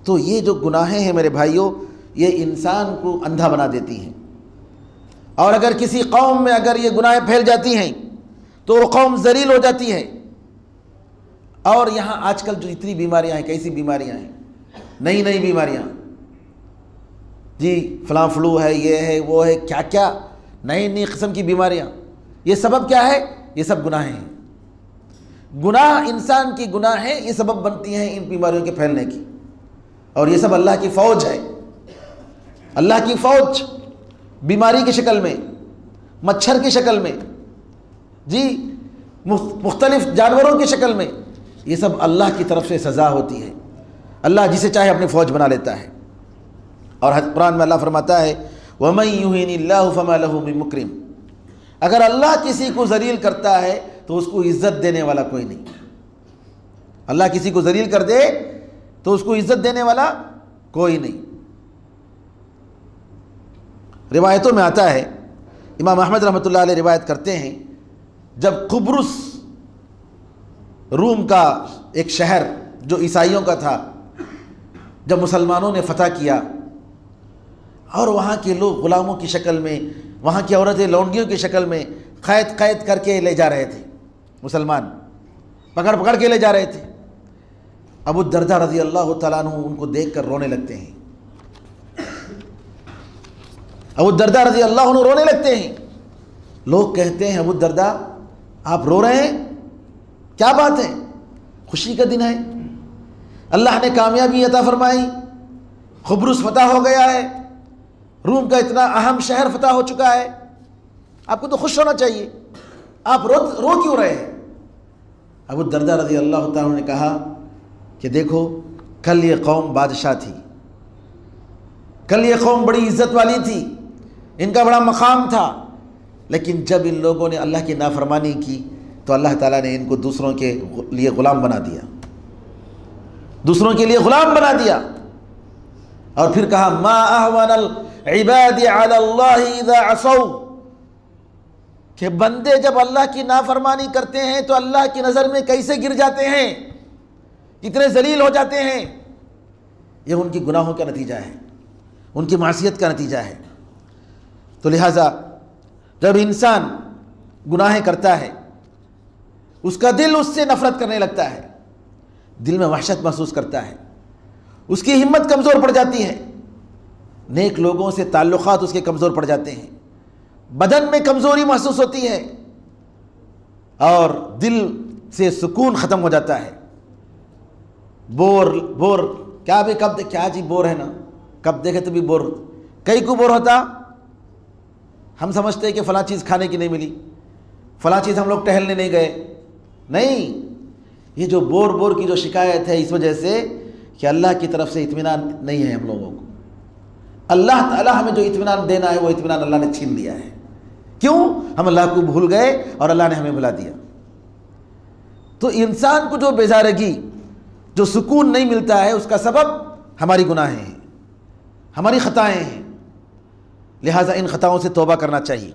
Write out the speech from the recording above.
तो ये जो गुनाहें हैं मेरे भाइयों, ये इंसान को अंधा बना देती हैं। और अगर किसी कौम में अगर ये गुनाहें फैल जाती हैं तो वो कौम ज़लील हो जाती है। और यहाँ आजकल जो इतनी बीमारियाँ हैं, कैसी बीमारियाँ हैं, नई नई बीमारियाँ जी, फलां फ्लू है, ये है, वो है, क्या क्या नई नई किस्म की बीमारियाँ। ये सबब क्या है? ये सब गुनाहें हैं। गुनाह, इंसान की गुनाह है, ये सबब बनती हैं इन बीमारियों के फैलने की। और ये सब अल्लाह की फ़ौज है, अल्लाह की फ़ौज बीमारी की शक्ल में, मच्छर की शक्ल में जी, मुख्तलिफ जानवरों की शक्ल में, ये सब अल्लाह की तरफ से सज़ा होती है। अल्लाह जिसे चाहे अपनी फ़ौज बना लेता है। और कुरान में अल्लाह फरमाता है वमन युहिनिल्लाहु फमा लहु मिन मुक्रिम, अगर अल्लाह किसी को ज़लील करता है तो उसको इज़्ज़त देने वाला कोई नहीं। अल्लाह किसी को ज़लील कर दे तो उसको इज़्ज़त देने वाला कोई नहीं। रिवायतों में आता है, इमाम अहमद रहमतुल्लाह अलैह रिवायत करते हैं, जब कुब्रुस रूम का एक शहर जो ईसाइयों का था, जब मुसलमानों ने फतह किया और वहाँ के लोग ग़ुलामों की शक्ल में, वहाँ की औरतें लौंडियों की शक्ल में क़ैद क़ैद करके ले जा रहे थे, मुसलमान पकड़ पकड़ के ले जा रहे थे। अबू दरदा रज़ी अल्लाह तआला अन्हु उनको देख कर रोने लगते हैं। अबू दरदा रज़ी अल्लाह अन्हु रोने लगते हैं। लोग कहते हैं अबू दरदा आप रो रहे हैं, क्या बात है? खुशी का दिन है, अल्लाह ने कामयाबी अता फरमाई, कुब्रुस फतह हो गया है, रूम का इतना अहम शहर फतह हो चुका है, आपको तो खुश होना चाहिए, आप रो क्यों रहे हैं? अबू दरदा रज़ी अल्लाह तआला ने कहा कि देखो, कल ये कौम बादशाह थी, कल ये कौम बड़ी इज़्ज़त वाली थी, इनका बड़ा मकाम था, लेकिन जब इन लोगों ने अल्लाह की नाफरमानी की तो अल्लाह ताला ने इनको दूसरों के लिए ग़ुलाम बना दिया, दूसरों के लिए ग़ुलाम बना दिया। और फिर कहा मा अहवनल इबादी अलल्लाहि इज़ा असौ, कि बंदे जब अल्लाह की नाफरमानी करते हैं तो अल्लाह की नज़र में कैसे गिर जाते हैं, कितने जलील हो जाते हैं। ये उनकी गुनाहों का नतीजा है, उनकी मासियत का नतीजा है। तो लिहाजा जब इंसान गुनाहें करता है, उसका दिल उससे नफ़रत करने लगता है, दिल में वहशत महसूस करता है, उसकी हिम्मत कमज़ोर पड़ जाती है, नेक लोगों से ताल्लुक़ात उसके कमज़ोर पड़ जाते हैं, बदन में कमज़ोरी महसूस होती है और दिल से सुकून ख़त्म हो जाता है। बोर क्या भी, कब क्या जी बोर है ना, कब देखे तो भी बोर, कई को बोर होता। हम समझते हैं कि फ़लाँ चीज़ खाने की नहीं मिली, फ़लाँ चीज़ हम लोग टहलने नहीं गए, नहीं, ये जो बोर की जो शिकायत है इस वजह से कि अल्लाह की तरफ से इत्मीनान नहीं है हम लोगों को। अल्लाह ताला हमें जो इत्मीनान देना है वो इत्मीनान अल्लाह ने छीन लिया है। क्यों? हम अल्लाह को भूल गए और अल्लाह ने हमें भुला दिया। तो इंसान को जो बेजारगी, जो सुकून नहीं मिलता है, उसका सबब हमारी गुनाहें हैं, हमारी ख़ताएँ हैं। लिहाजा इन ख़ताओं से तौबा करना चाहिए।